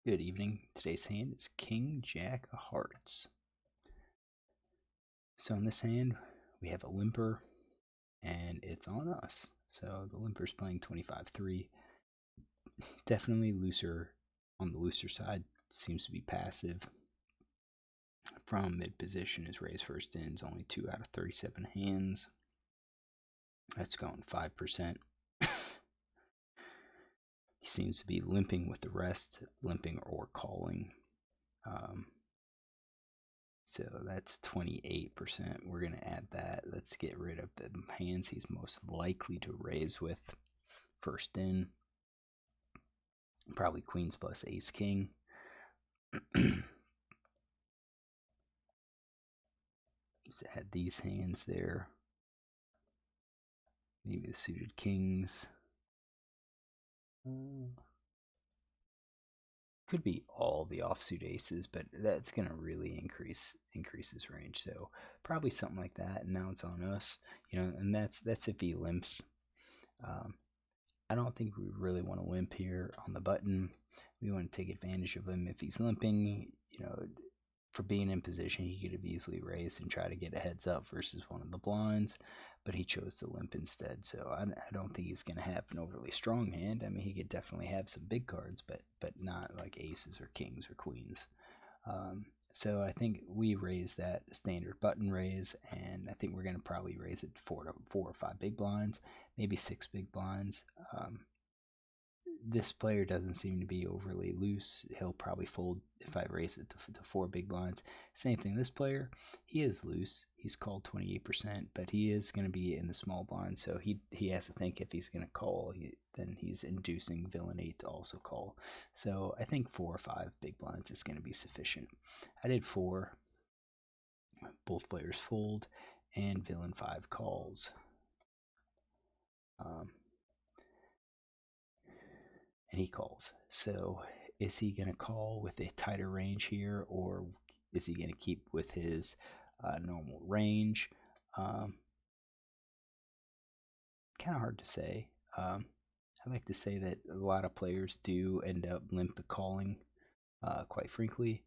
Good evening. Today's hand is King Jack of Hearts. So in this hand, we have a limper, and it's on us. So the limper's playing 25-3. Definitely looser on the looser side. Seems to be passive. From mid position, his raise first ins only 2 out of 37 hands. That's going 5%. He seems to be limping with the rest, limping or calling. So that's 28%. We're going to add that. Let's get rid of the hands he's most likely to raise with. First in, probably queens plus ace king. Let's add these hands there. Maybe the suited kings. Could be all the offsuit aces, but that's going to really increase his range. So probably something like that. And now it's on us, and that's if he limps. I don't think we really want to limp here on the button. We want to take advantage of him if he's limping. For being in position, he could have easily raised and try to get a heads up versus one of the blinds, but he chose to limp instead. So I don't think he's going to have an overly strong hand. I mean, he could definitely have some big cards, but not like aces or kings or queens. So I think we raise that standard button raise, and I think we're going to probably raise it 4 or 5 big blinds, maybe 6 big blinds. This player doesn't seem to be overly loose. He'll probably fold if I raise it to 4 big blinds. Same thing. This player, he is loose. He's called 28%, but he is going to be in the small blind, so he has to think if he's going to call, then he's inducing villain 8 to also call. So I think 4 or 5 big blinds is going to be sufficient. I did 4. Both players fold, and villain 5 calls. And he calls. So is he going to call with a tighter range here, or is he going to keep with his normal range? Kind of hard to say. I like to say that a lot of players do end up limp calling quite frequently,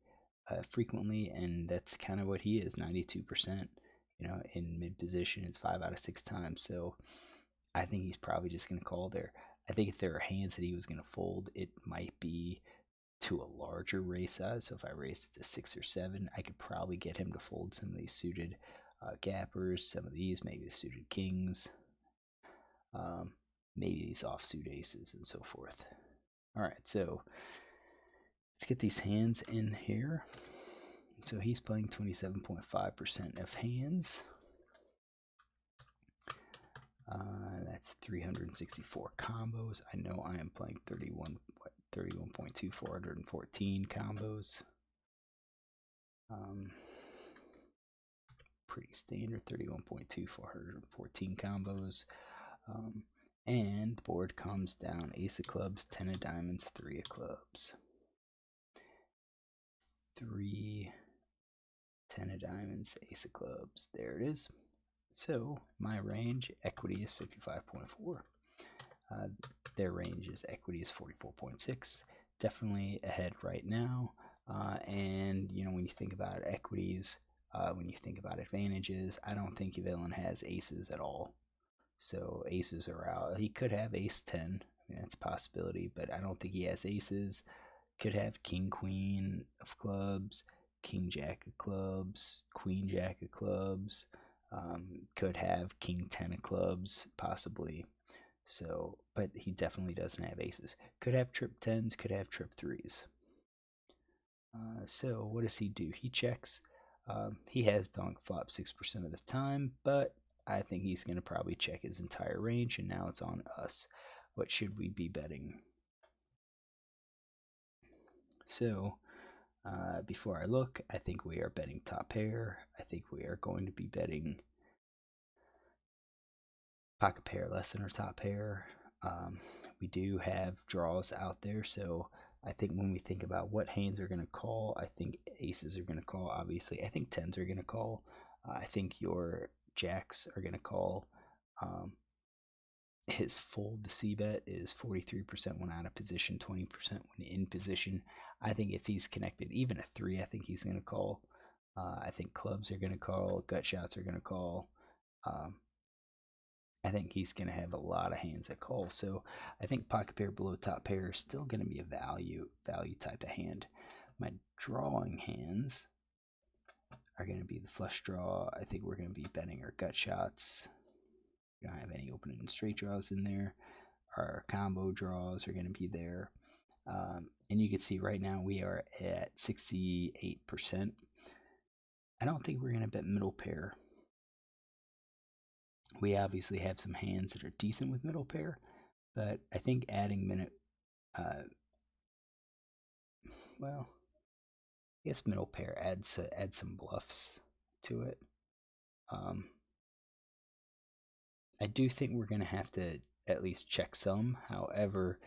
and that's kind of what he is, 92%. In mid position, it's 5 out of 6 times. So I think he's probably just going to call there. I think if there are hands that he was going to fold, it might be to a larger raise size. So if I raised it to 6 or 7, I could probably get him to fold some of these suited gappers, some of these, maybe the suited kings, maybe these offsuit aces, and so forth. All right, so let's get these hands in here. So he's playing 27.5% of hands. That's 364 combos. I know I am playing 31.2, 414 combos. Pretty standard, 31.2, 414 combos. And the board comes down ace of clubs, 10 of diamonds, 3 of clubs. 3, 10 of diamonds, ace of clubs. There it is. So my range equity is 55.4. Their range is equity is 44.6. Definitely ahead right now. And when you think about equities, when you think about advantages, I don't think villain has aces at all. So aces are out. He could have ace 10. I mean, that's a possibility, but I don't think he has aces. Could have king queen of clubs, king jack of clubs, queen jack of clubs. Could have king 10 of clubs, possibly. So, but he definitely doesn't have aces. Could have trip 10s, could have trip 3s. So what does he do? He checks. He has donk flop 6% of the time, but I think he's going to probably check his entire range, and now it's on us. What should we be betting? So before I look, I think we are betting top pair. I think we are going to be betting pocket pair less than our top pair. We do have draws out there, so I think when we think about what hands are going to call, I think aces are going to call, obviously. I think 10s are going to call. I think your jacks are going to call. his fold to C bet is 43% when out of position, 20% when in position. I think if he's connected, even a 3, I think he's going to call. I think clubs are going to call, gut shots are going to call. I think he's going to have a lot of hands that call. So I think pocket pair below top pair is still going to be a value type of hand. My drawing hands are going to be the flush draw. I think we're going to be betting our gut shots. We don't have any open and straight draws in there. Our combo draws are going to be there. And you can see right now we are at 68%. I don't think we're going to bet middle pair. We obviously have some hands that are decent with middle pair, but I think adding well, I guess middle pair adds some bluffs to it. I do think we're going to have to at least check some. However,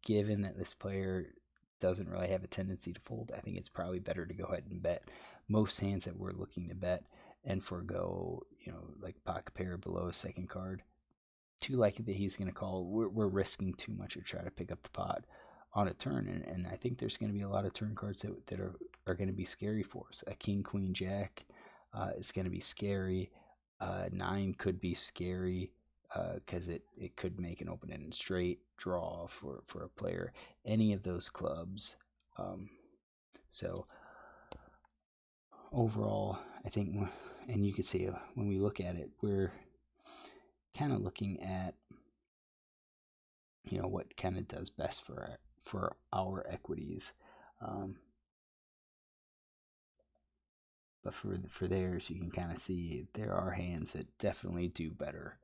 given that this player doesn't really have a tendency to fold, I think it's probably better to go ahead and bet most hands that we're looking to bet and forego, like pocket pair below a second card. Too likely that he's going to call. We're risking too much to try to pick up the pot on a turn, and I think there's going to be a lot of turn cards that are going to be scary for us. A king, queen, jack is going to be scary. 9 could be scary because it could make an open-ended straight draw for a player. Any of those clubs. So overall, I think, and you can see when we look at it, we're kind of looking at what kind of does best for our equities. But for theirs, you can kind of see there are hands that definitely do better.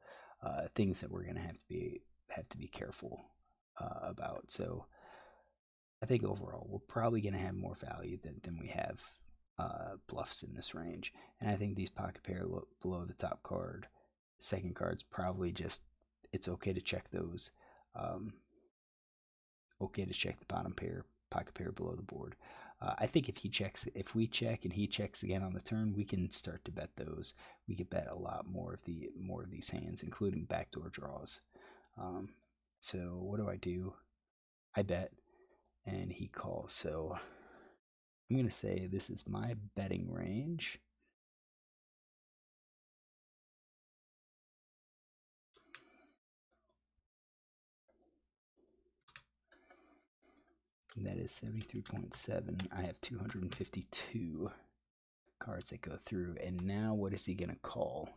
Things that we're gonna have to be careful about. So I think overall we're probably gonna have more value than we have bluffs in this range. And I think these pocket pair below the top card, second cards, probably just it's okay to check those. Okay to check the bottom pair, pocket pair below the board. I think if we check and he checks again on the turn, we can start to bet those. We could bet a lot more of these hands, including backdoor draws. So what do? I bet, and he calls. So I'm gonna say this is my betting range. And that is 73.7. I have 252 cards that go through, and now what is he gonna call?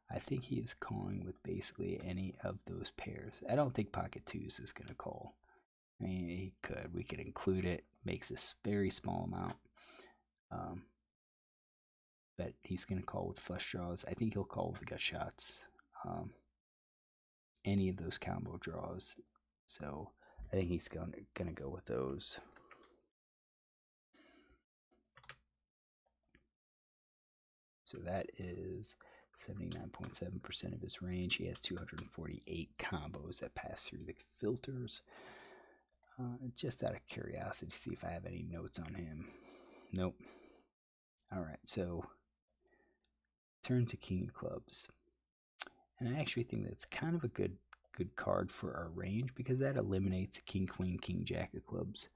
I think he is calling with basically any of those pairs. I don't think pocket twos is gonna call. I mean, he could. We could include it. Makes a very small amount. But he's gonna call with flush draws. I think he'll call with the gut shots. Any of those combo draws. So I think he's gonna go with those. So that is 79.7% of his range. He has 248 combos that pass through the filters. Just out of curiosity to see if I have any notes on him. Nope. All right, so turn to king of clubs. And I actually think that's kind of a good card for our range because that eliminates king, queen, king, jack of clubs,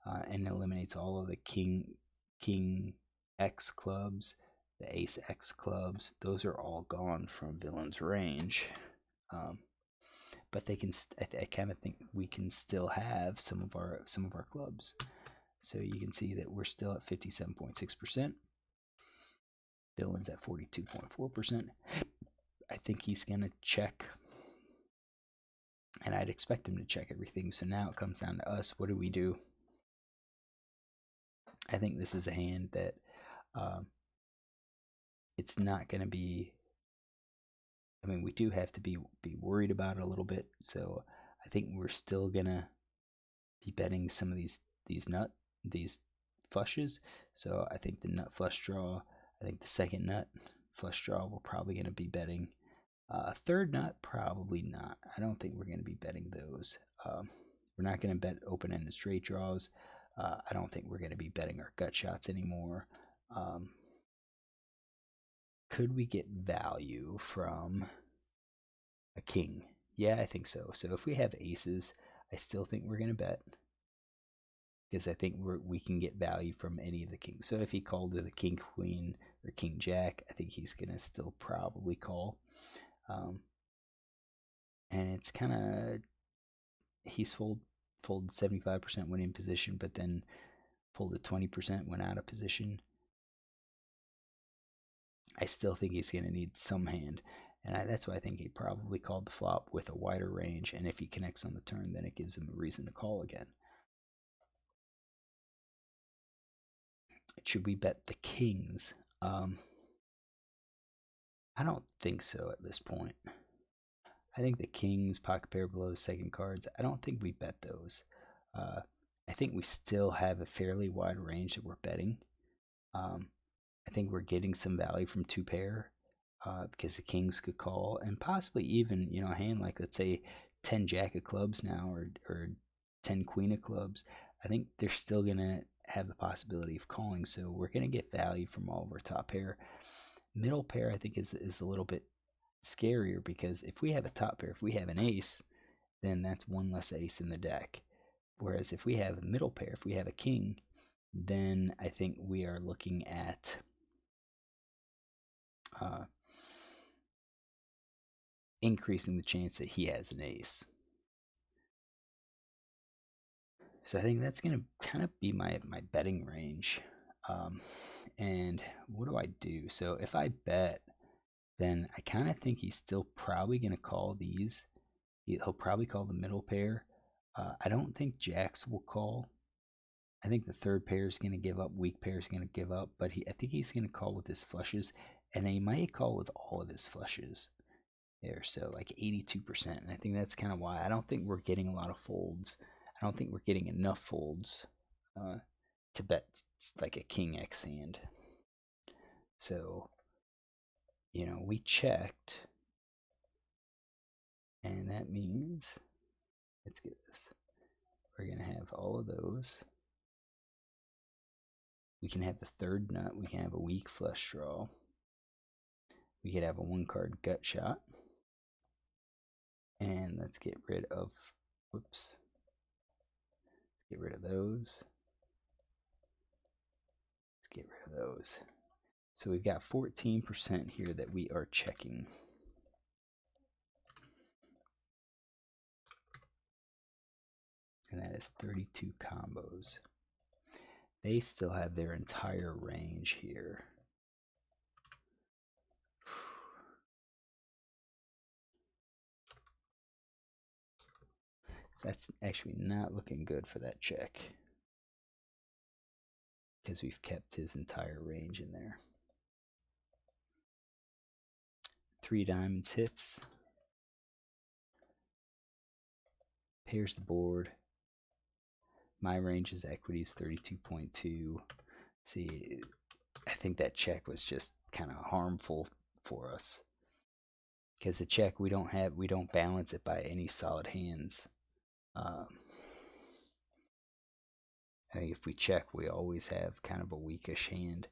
and eliminates all of the king X clubs, the ace X clubs. Those are all gone from villain's range. But they can. I kind of think we can still have some of our clubs. So you can see that we're still at 57.6%. Villain's at 42.4%. I think he's gonna check, and I'd expect him to check everything. So now it comes down to us. What do we do? I think this is a hand that it's not gonna be. I mean, we do have to be worried about it a little bit. So I think we're still gonna be betting some of these flushes. So I think the nut flush draw. I think the second nut flush draw we're probably gonna be betting. Third nut, probably not. I don't think we're going to be betting those. We're not going to bet open-ended straight draws. I don't think we're going to be betting our gut shots anymore. Could we get value from a king? Yeah, I think so. So if we have aces, I still think we're gonna bet because I think we can get value from any of the kings. So if he called with a king queen or king jack, I think he's gonna still probably call. Um, and it's kind of he's folded 75% winning position, but then folded 20% when out of position. I still think he's going to need some hand, and that's why I think he probably called the flop with a wider range, and if he connects on the turn, then it gives him a reason to call again. Should we bet the kings? I don't think so at this point. I think the kings, pocket pair below, second cards, I don't think we bet those. I think we still have a fairly wide range that we're betting. I think we're getting some value from two pair because the kings could call, and possibly even a hand like, let's say, 10 jack of clubs now, or 10 queen of clubs. I think they're still gonna have the possibility of calling, so we're gonna get value from all of our top pair. Middle pair, I think, is a little bit scarier because if we have a top pair, if we have an ace, then that's one less ace in the deck. Whereas if we have a middle pair, if we have a king, then I think we are looking at increasing the chance that he has an ace. So I think that's going to kind of be my betting range. And what do I do? So if I bet, then I kind of think he's still probably going to call these. He'll probably call the middle pair. I don't think jacks will call. I think the third pair is going to give up. Weak pair is going to give up. But I think he's going to call with his flushes. And he might call with all of his flushes there. So like 82%. And I think that's kind of why I don't think we're getting a lot of folds. I don't think we're getting enough folds to bet like a king X hand. So, we checked. And that means, let's get this. We're going to have all of those. We can have the third nut. We can have a weak flush draw. We could have a one card gut shot. And let's get rid of, whoops. Get rid of those. Let's get rid of those. So we've got 14% here that we are checking. And that is 32 combos. They still have their entire range here. So that's actually not looking good for that check, because we've kept his entire range in there. 3 diamonds hits. Pairs the board. My range is equities 32.2. See, I think that check was just kind of harmful for us, because the check we don't balance it by any solid hands. I think if we check, we always have kind of a weakish hand.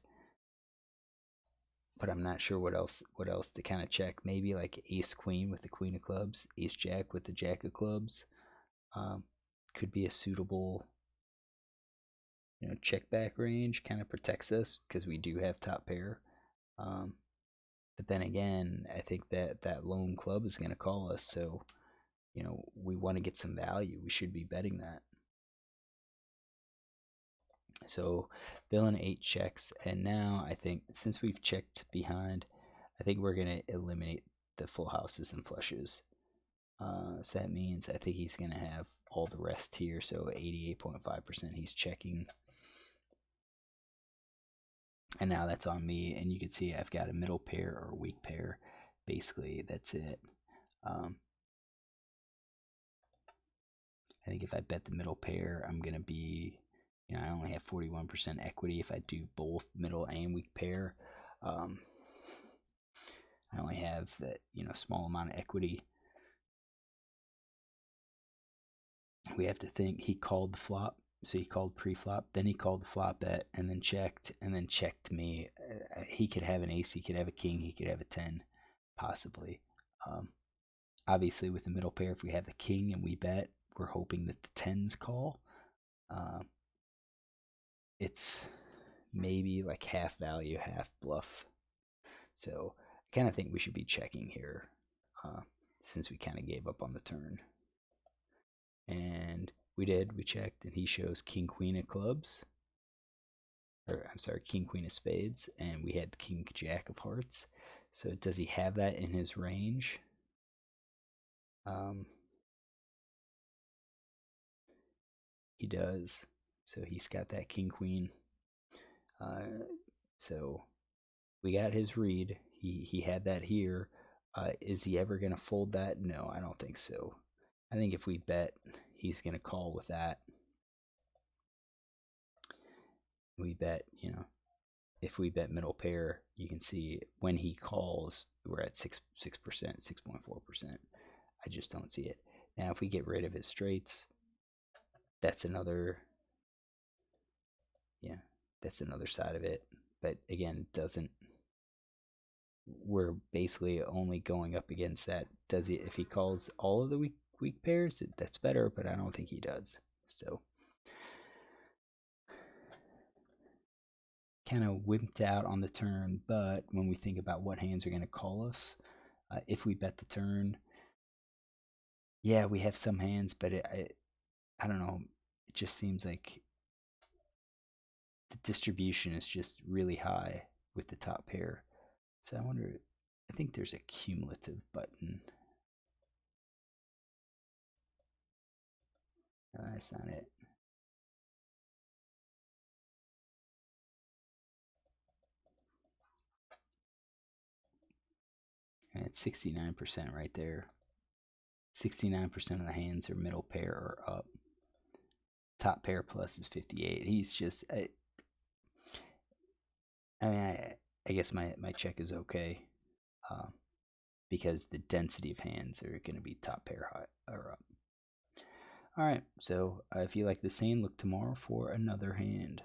But I'm not sure what else to kind of check. Maybe like ace queen with the queen of clubs, ace jack with the jack of clubs. Could be a suitable check back range. Kind of protects us because we do have top pair. But then again, I think that lone club is going to call us. So we want to get some value. We should be betting that. So villain 8 checks, and now I think since we've checked behind, I think we're gonna eliminate the full houses and flushes. So that means I think he's gonna have all the rest here. So 88.5% he's checking, and now that's on me. And you can see I've got a middle pair or a weak pair. Basically, that's it. I think if I bet the middle pair, I'm gonna be I only have 41% equity if I do both middle and weak pair. I only have that small amount of equity. We have to think he called the flop, so he called pre-flop, then he called the flop bet, and then checked me. He could have an ace, he could have a king, he could have a 10, possibly. Obviously, with the middle pair, if we have the king and we bet, we're hoping that the tens call. Uh, it's maybe like half value, half bluff. So I kind of think we should be checking here, since we kind of gave up on the turn. And we did. We checked, and he shows king queen of clubs. Or I'm sorry, king queen of spades, and we had king jack of hearts. So does he have that in his range? He does. So he's got that king queen. So we got his read. He had that here. Is he ever gonna fold that? No, I don't think so. I think if we bet, he's gonna call with that. We bet, if we bet middle pair, you can see when he calls, we're at 6%, 6.4%. I just don't see it. Now, if we get rid of his straights, that's another, that's another side of it. But again, doesn't. We're basically only going up against that. Does he? If he calls all of the weak pairs, that's better. But I don't think he does. So kind of wimped out on the turn. But when we think about what hands are going to call us, if we bet the turn, yeah, we have some hands, but I don't know. It just seems like the distribution is just really high with the top pair. So I wonder, I think there's a cumulative button. No, that's not it. And it's 69% right there. 69% of the hands are middle pair or up. Top pair plus is 58. He's just, I mean, I guess my check is okay, because the density of hands are going to be top pair high or up. All right, so if you like the scene, look tomorrow for another hand.